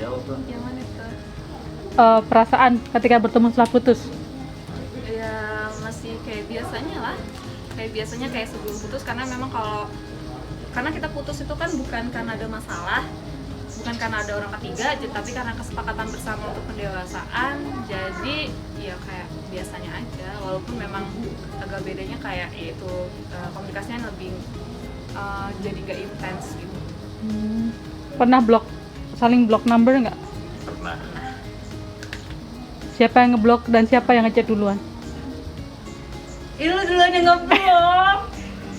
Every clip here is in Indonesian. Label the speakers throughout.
Speaker 1: jawab tuh.
Speaker 2: Yang mana tuh?
Speaker 3: Perasaan ketika bertemu setelah putus.
Speaker 2: Ya masih kayak biasanya lah. Kayak biasanya kayak sebelum putus, karena memang karena kita putus itu kan bukan karena ada masalah, bukan karena ada orang ketiga, tapi karena kesepakatan bersama untuk pendewasaan. Jadi ya kayak biasanya aja, walaupun memang agak bedanya kayak yaitu komunikasinya lebih jadi gak intens gitu.
Speaker 3: Pernah saling blok number nggak?
Speaker 1: Pernah.
Speaker 3: Siapa yang ngeblok dan siapa yang ngechat duluan?
Speaker 2: Lu duluan yang ngeblok.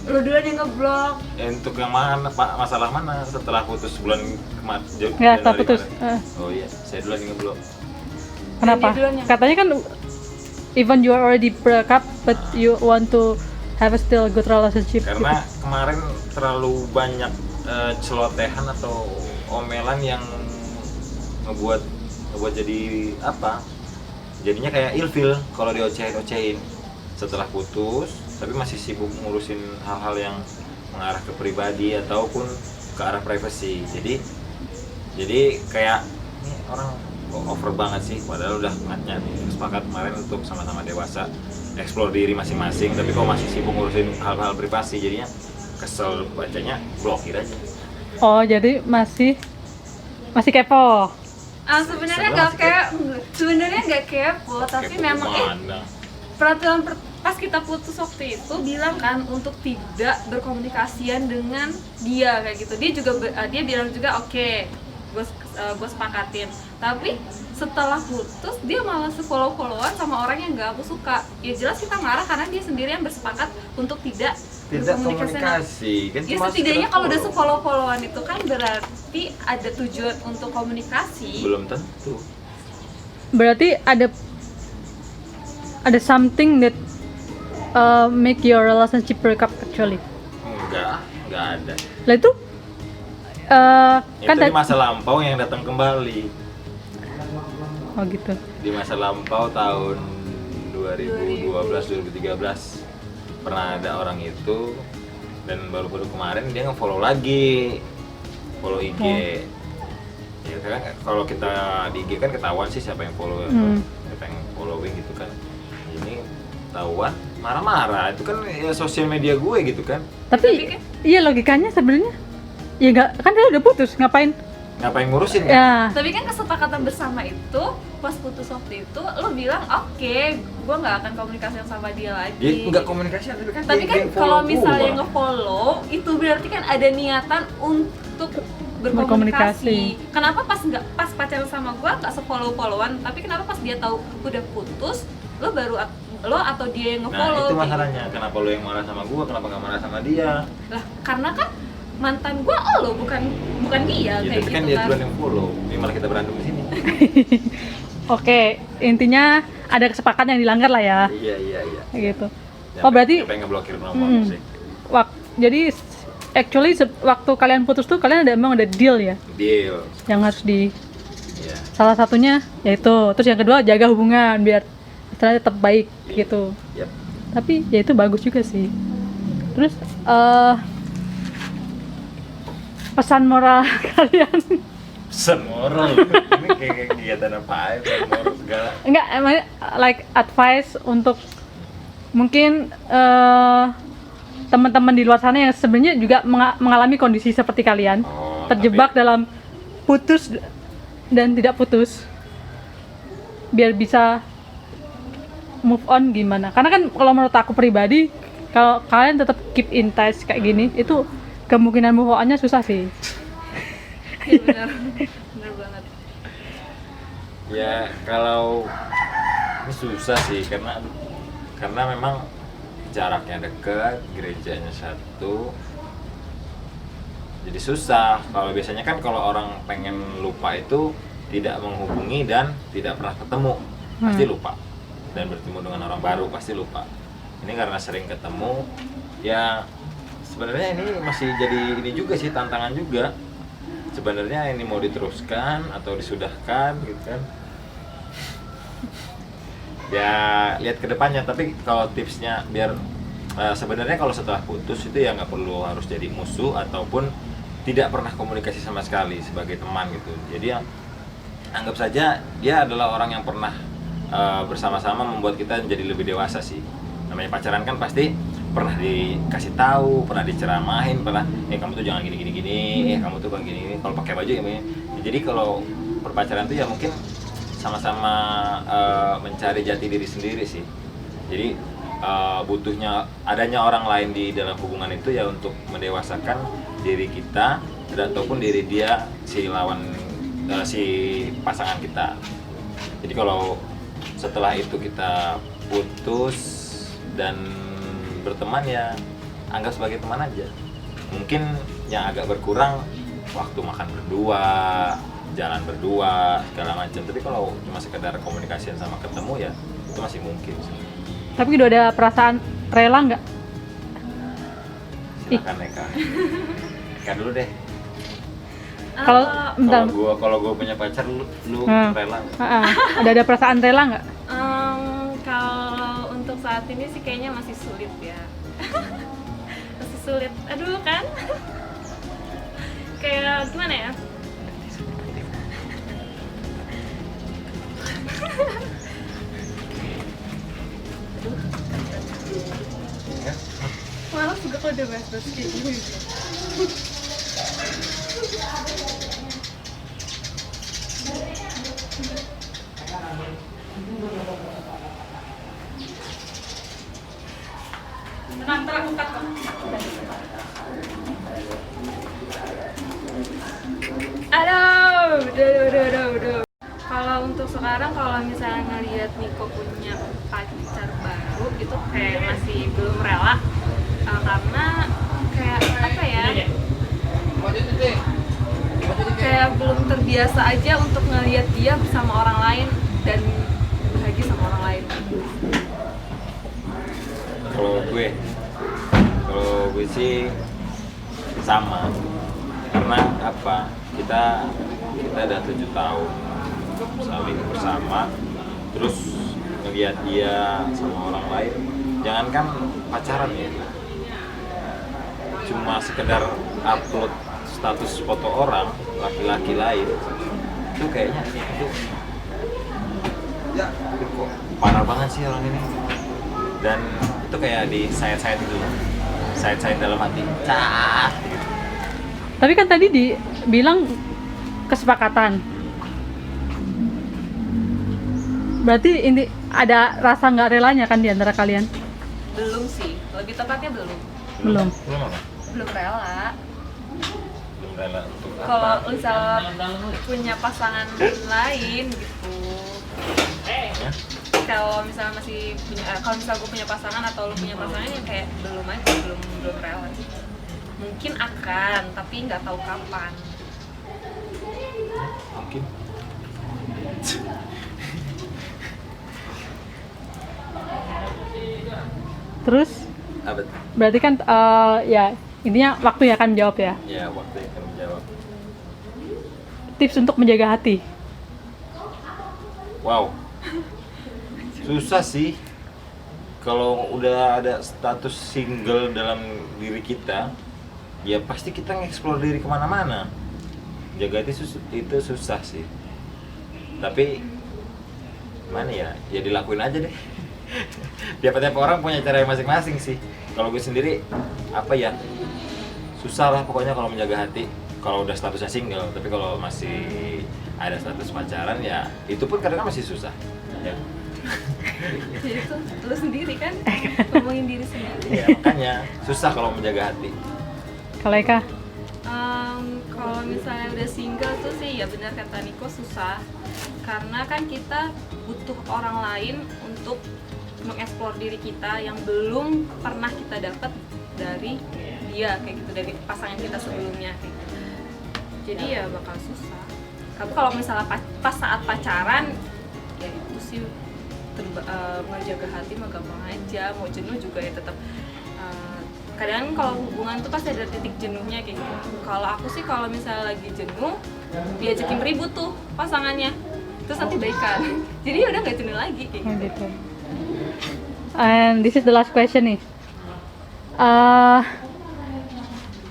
Speaker 2: Lu duluan yang ngeblok.
Speaker 1: Untuk yang mana, Pak? Masalah mana setelah putus bulan kemarin?
Speaker 3: Ya, setelah putus.
Speaker 1: Oh iya, saya duluan yang ngeblok.
Speaker 3: Kenapa?
Speaker 2: Dia duluan yang-
Speaker 3: Katanya kan even you already break up but you want to have a still good relationship.
Speaker 1: Karena
Speaker 3: gitu.
Speaker 1: kemarin terlalu banyak celotehan atau omelan yang ngebuat jadi apa? Jadinya kayak ilfil kalau diocehin setelah putus, tapi masih sibuk ngurusin hal-hal yang mengarah ke pribadi ataupun ke arah privasi. Jadi kayak ini orang kok over banget sih, padahal udah sepakat kemarin untuk sama-sama dewasa, explore diri masing-masing, tapi kok masih sibuk ngurusin hal-hal privasi, jadinya kesel bacanya, blokir aja.
Speaker 3: Oh, jadi masih kepo.
Speaker 2: Sebenarnya nggak kepo, tapi
Speaker 1: Kepo
Speaker 2: memang
Speaker 1: kemana?
Speaker 2: peraturan pas kita putus waktu itu bilang kan untuk tidak berkomunikasian dengan dia kayak gitu. Dia juga dia bilang juga oke, gue sepakatin. Tapi setelah putus dia malah follow-followan sama orang yang nggak aku suka. Ya jelas kita marah karena dia sendiri yang bersepakat untuk tidak
Speaker 1: komunikasi kan,
Speaker 2: Ya
Speaker 1: cuma
Speaker 2: setidaknya
Speaker 1: sekedar
Speaker 2: kalau udah
Speaker 1: follow.
Speaker 2: follow-followan itu kan berarti ada tujuan untuk komunikasi.
Speaker 1: Belum tentu.
Speaker 3: Berarti ada something that make your relationship break up actually.
Speaker 1: Enggak ada.
Speaker 3: Lah itu
Speaker 1: Itu
Speaker 3: kan
Speaker 1: di masa lampau yang datang kembali.
Speaker 3: Oh gitu.
Speaker 1: Di masa lampau tahun 2012-2013 pernah ada orang itu, dan baru-baru kemarin dia nge-follow lagi, follow IG. Ya kan kalau kita di IG kan ketahuan sih siapa yang follow, siapa yang following gitu kan. Ini ketahuan, marah-marah, itu kan ya sosial media gue gitu kan.
Speaker 3: Tapi iya logikanya sebenarnya ya nggak, kan dia udah putus, ngapain
Speaker 1: Ngapain ngurusin kan?
Speaker 3: ya.
Speaker 2: Tapi kan kesepakatan bersama itu pas putus waktu itu lo bilang oke, gue nggak akan komunikasi sama dia lagi.
Speaker 1: Dia nggak komunikasi,
Speaker 2: Tapi kan kalau misalnya nge-follow itu berarti kan ada niatan untuk berkomunikasi. Kenapa pas pacaran sama gue nggak se-follow-followan, tapi kenapa pas dia tahu udah putus lo atau dia yang nge-follow?
Speaker 1: Nah itu masalahnya, kenapa lo yang marah sama gue, kenapa nggak marah sama dia?
Speaker 2: Lah karena kan mantan gue lo bukan dia
Speaker 1: Ya,
Speaker 2: kayak
Speaker 1: tapi
Speaker 2: gitu
Speaker 1: kan dia
Speaker 2: kan.
Speaker 1: duluan yang follow, ini malah kita berantem di sini.
Speaker 3: Oke, intinya ada kesepakatan yang dilanggar lah ya.
Speaker 1: Iya.
Speaker 3: Gitu.
Speaker 1: Ya,
Speaker 3: Oh berarti
Speaker 1: siapa yang ngeblokir nomor sih?
Speaker 3: jadi actually waktu kalian putus tuh kalian emang ada deal ya
Speaker 1: Deal.
Speaker 3: yang harus
Speaker 1: Iya.
Speaker 3: salah satunya yaitu, terus yang kedua jaga hubungan biar istilahnya tetap baik gitu.
Speaker 1: Yap.
Speaker 3: Tapi ya itu bagus juga sih. Terus pesan moral kalian?
Speaker 1: Pesan moral. Ini kayak kegiatan apa ya, pesan moral segala.
Speaker 3: Enggak, emang like advice untuk mungkin teman-teman di luar sana yang sebenarnya juga mengalami kondisi seperti kalian, terjebak dalam putus dan tidak putus, biar bisa move on gimana? Karena kan kalau menurut aku pribadi, kalau kalian tetap keep in touch kayak gini, itu kemungkinan move on-nya susah sih.
Speaker 2: Iya benar banget.
Speaker 1: Ya kalau ini susah sih karena memang jaraknya dekat, gerejanya satu, jadi susah. Kalau biasanya kan kalau orang pengen lupa itu tidak menghubungi dan tidak pernah ketemu, pasti lupa, dan bertemu dengan orang baru pasti lupa. Ini karena sering ketemu, ya sebenarnya ini masih jadi ini juga sih, tantangan juga. Sebenarnya ini mau diteruskan atau disudahkan gitu kan. Ya lihat ke depannya, tapi kalau tipsnya biar sebenarnya kalau setelah putus itu ya nggak perlu harus jadi musuh ataupun tidak pernah komunikasi sama sekali sebagai teman gitu. Jadi yang anggap saja dia adalah orang yang pernah bersama-sama membuat kita menjadi lebih dewasa sih. Namanya pacaran kan pasti pernah dikasih tahu, pernah diceramahin, pernah kamu tuh jangan gini, kamu tuh kayak gini, kalau pakai baju ya. Jadi kalau berpacaran tuh ya mungkin sama-sama mencari jati diri sendiri sih. Jadi butuhnya adanya orang lain di dalam hubungan itu ya untuk mendewasakan diri kita ataupun diri dia, si lawan si pasangan kita. Jadi kalau setelah itu kita putus dan berteman ya anggap sebagai teman aja. Mungkin yang agak berkurang waktu makan berdua, jalan berdua, segala macam. Tapi kalau cuma sekedar komunikasian sama ketemu ya itu masih mungkin.
Speaker 3: Tapi udah ada perasaan rela nggak?
Speaker 1: Silakan Eka. Eka dulu deh.
Speaker 3: Kalau bentar.
Speaker 1: Kalau gua punya pacar lu rela nggak?
Speaker 3: Ada perasaan rela nggak?
Speaker 2: Kalau untuk saat ini sih kayaknya masih sulit ya. Masih sulit. Aduh kan. Kayak gimana ya? Malas juga kalau udah bahas-bahas kayak gini. Tenang, angkat kok. Aduh. Kalau untuk sekarang, kalau misalnya ngelihat Niko punya pacar baru, itu kayak masih belum rela. Karena kayak apa ya? Kayak belum terbiasa aja untuk ngelihat dia bersama orang lain dan bahagia sama orang lain.
Speaker 1: Kalau gue sih sama, karena apa, kita udah 7 tahun saling bersama, terus ngelihat dia sama orang lain, jangankan pacaran ya, cuma sekedar upload status foto orang laki-laki lain itu kayaknya itu kok parah banget sih orang ini. Dan itu kayak di sayat-sayat itu, sayat-sayat dalam hati, cah gitu.
Speaker 3: Tapi kan tadi dibilang kesepakatan. Berarti ini ada rasa nggak relanya kan di antara kalian?
Speaker 2: Belum sih, lebih tepatnya belum.
Speaker 3: Belum.
Speaker 1: Apa?
Speaker 2: Belum rela.
Speaker 1: Belum rela untuk
Speaker 2: Kalau
Speaker 1: apa?
Speaker 2: misal punya pasangan lain gitu.
Speaker 1: Ya?
Speaker 2: Kalau misalnya masih punya, kalau misal gue punya pasangan atau lu punya pasangan yang kayak belum aja, belum rela. Mungkin akan, tapi nggak tahu kapan.
Speaker 1: Mungkin.
Speaker 3: Terus
Speaker 1: Apa?
Speaker 3: berarti kan ya intinya waktu yang akan menjawab ya.
Speaker 1: Ya, waktu yang akan menjawab.
Speaker 3: Tips untuk menjaga hati.
Speaker 1: Wow, susah sih. Kalau udah ada status single dalam diri kita, ya pasti kita nge-explore diri kemana-mana. Jaga itu susah sih. Tapi gimana ya? Ya dilakuin aja deh. Tiap-tiap orang punya cara yang masing-masing sih. Kalau gue sendiri, apa ya? Susah lah pokoknya kalau menjaga hati. Kalau udah statusnya single, tapi kalau masih ada status pacaran ya itu pun kadang masih susah ya.
Speaker 2: Jadi itu lu sendiri kan ngomongin diri sendiri.
Speaker 1: Ya makanya susah kalau menjaga hati.
Speaker 3: Kalau Eka?
Speaker 2: Kalau misalnya udah single tuh sih ya benar kata Niko, susah karena kan kita butuh orang lain untuk mengeksplor diri kita yang belum pernah kita dapat dari dia kayak gitu, dari pasangan kita sebelumnya kayak gitu. Jadi ya bakal susah. Tapi kalau misalnya pas saat pacaran ya itu sih menjaga hati mah gampang aja. Mau jenuh juga ya tetap kadang kalau hubungan tuh pasti ada titik jenuhnya kayak gitu. Kalau aku sih kalau misalnya lagi jenuh diajakin ribut tuh pasangannya terus nanti baikan. Jadi udah nggak jenuh lagi kayak gitu.
Speaker 3: And this is the last question nih.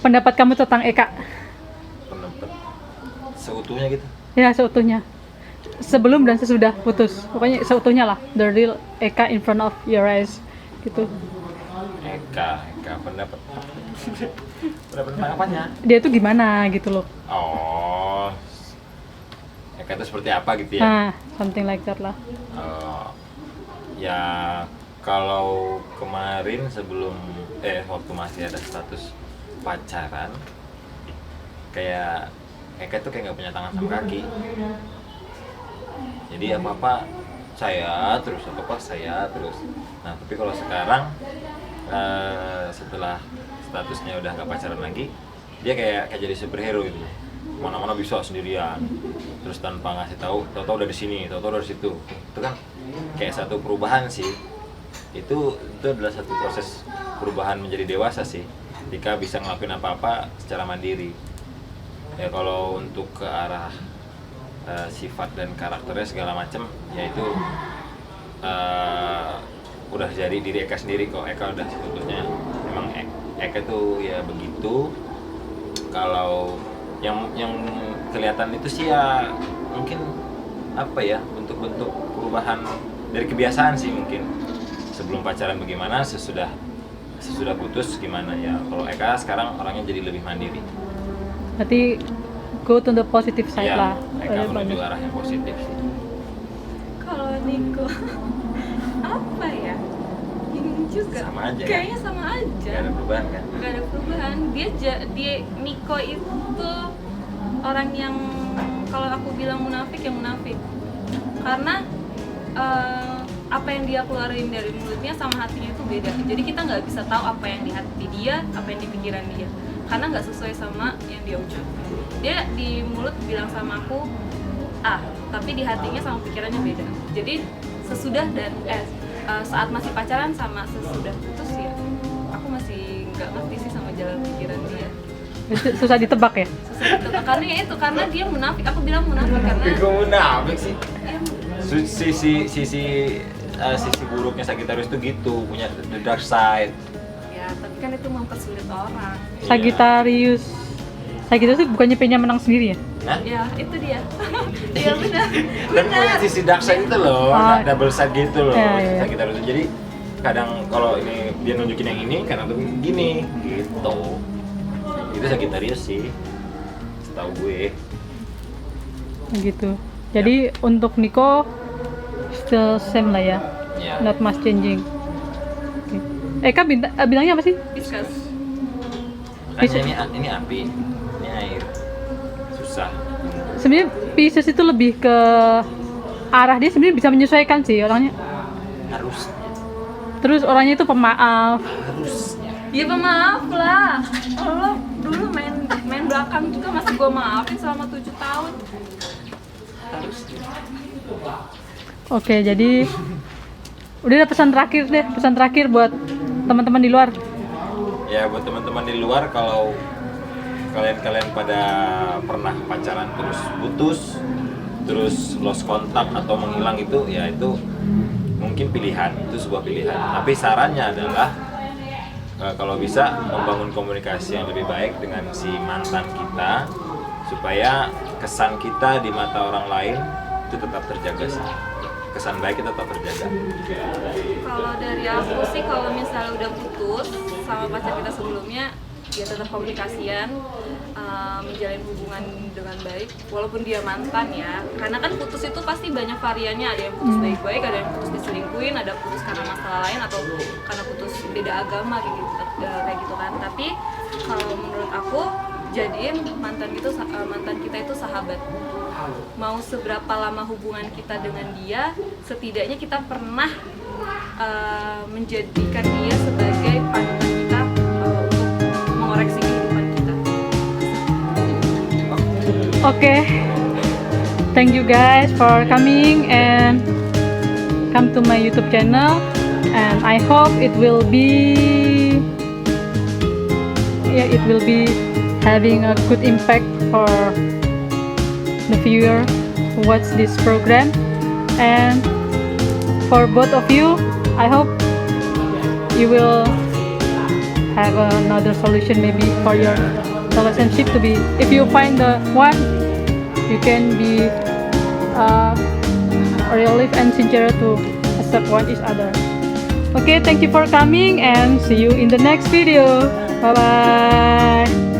Speaker 3: Pendapat kamu tentang Eka?
Speaker 1: Pendapat seutuhnya gitu.
Speaker 3: Ya seutuhnya. sebelum dan sesudah putus. Pokoknya seutuhnya lah, the real Eka in front of your eyes gitu.
Speaker 1: Eka pendapat tentang apanya?
Speaker 3: Dia tuh gimana gitu loh.
Speaker 1: Oh, Eka itu seperti apa gitu ya?
Speaker 3: Nah, something like that lah.
Speaker 1: Ya kalau kemarin sebelum waktu masih ada status pacaran, kayak Eka tuh kayak nggak punya tangan sama kaki. Jadi apa saya terus, apa saya terus. Nah tapi kalau sekarang setelah statusnya udah nggak pacaran lagi, dia kayak jadi superhero gitu. Mana-mana bisa sendirian, terus tanpa ngasih tahu udah di sini, udah di situ. Itu kan kayak satu perubahan sih. Itu adalah satu proses perubahan menjadi dewasa sih, ketika bisa ngelakuin apa-apa secara mandiri. Ya kalau untuk ke arah sifat dan karakternya segala macam, yaitu udah jadi diri Eka sendiri kok. Eka udah sebetulnya memang Eka tuh ya begitu. Kalau yang kelihatan itu sih ya mungkin apa ya, bentuk-bentuk perubahan dari kebiasaan sih mungkin. Sebelum pacaran bagaimana, sesudah putus gimana ya. Kalau Eka sekarang orangnya jadi lebih mandiri.
Speaker 3: Berarti go to the positive side
Speaker 1: Ya,
Speaker 3: lah.
Speaker 1: Eka menuju arah yang positif sih.
Speaker 2: Kalau Niko apa ya? Bingung juga.
Speaker 1: Sama aja.
Speaker 2: Kayaknya sama aja.
Speaker 1: Gak ada perubahan kan?
Speaker 2: Gak ada perubahan. Dia Niko itu orang yang kalau aku bilang munafik ya munafik. Karena apa yang dia keluarin dari mulutnya sama hatinya itu beda. Jadi kita nggak bisa tahu apa yang di hati dia, apa yang di pikiran dia. Karena nggak sesuai sama yang dia ucapkan. Dia di mulut bilang sama aku A, tapi di hatinya sama pikirannya beda. Jadi sesudah dan saat masih pacaran sama sesudah putus ya, aku masih nggak ngerti sih sama jalan pikiran dia.
Speaker 3: Susah ditebak ya?
Speaker 2: Susah ditebak, karena ya itu, karena dia munafik. Aku bilang munafik karena
Speaker 1: Kok munafik sih?
Speaker 2: ya,
Speaker 1: Sisi buruknya Sagittarius itu gitu, punya the dark side.
Speaker 2: ya tapi kan itu mempersulit orang.
Speaker 3: Sagittarius itu bukannya pengen menang sendiri ya?
Speaker 1: Hah?
Speaker 2: Ya itu dia. Iya benar.
Speaker 1: Dan punya sisi dark side itu loh,
Speaker 3: Oh.
Speaker 1: double side gitu loh.
Speaker 3: Ya, ya.
Speaker 1: Sagittarius itu. Jadi kadang kalau ini dia nunjukin yang ini, kadang tuh gini gitu. Itu Sagittarius sih, setahu gue.
Speaker 3: Gitu. Jadi untuk Niko still same lah ya,
Speaker 1: Ya.
Speaker 3: not much changing. Eka bilangnya apa sih?
Speaker 2: Discuss.
Speaker 1: Makanya ini api, ini air. Susah.
Speaker 3: Sebenarnya Pisces itu lebih ke arah dia sebenarnya bisa menyesuaikan sih orangnya.
Speaker 1: Harusnya.
Speaker 3: Terus orangnya itu pemaaf.
Speaker 1: Harusnya.
Speaker 2: Ya pemaaf lah. Lo dulu main belakang juga masih gue maafin selama 7 tahun.
Speaker 1: Harusnya.
Speaker 3: Oke, jadi udah ada pesan terakhir buat teman-teman di luar.
Speaker 1: Ya buat teman-teman di luar, kalau kalian pada pernah pacaran terus putus, terus lost kontak atau menghilang, itu ya itu mungkin pilihan, itu sebuah pilihan. Tapi sarannya adalah kalau bisa membangun komunikasi yang lebih baik dengan si mantan kita, supaya kesan kita di mata orang lain itu tetap terjaga sih. Kesan baiknya tetap terjaga.
Speaker 2: Kalau dari aku sih, kalau misalnya udah putus sama pacar kita sebelumnya, ya tetap komunikasian, menjalin hubungan dengan baik, walaupun dia mantan ya. Karena kan putus itu pasti banyak variannya, ada yang putus baik-baik, ada yang putus diselingkuhin, ada putus karena masalah lain, atau karena putus beda agama kayak gitu kan. Tapi kalau menurut aku, jadiin mantan kita itu sahabat. Mau seberapa lama hubungan kita dengan dia, setidaknya kita pernah menjadikan dia sebagai panutan kita untuk mengoreksi kehidupan kita.
Speaker 3: Oke. Thank you guys for coming and come to my YouTube channel, and I hope it will be having a good impact for the viewer who watch this program. And for both of you, I hope you will have another solution maybe for your relationship to be, if you find the one, you can be relief and sincere to accept one each other. Okay, thank you for coming and see you in the next video. Bye bye.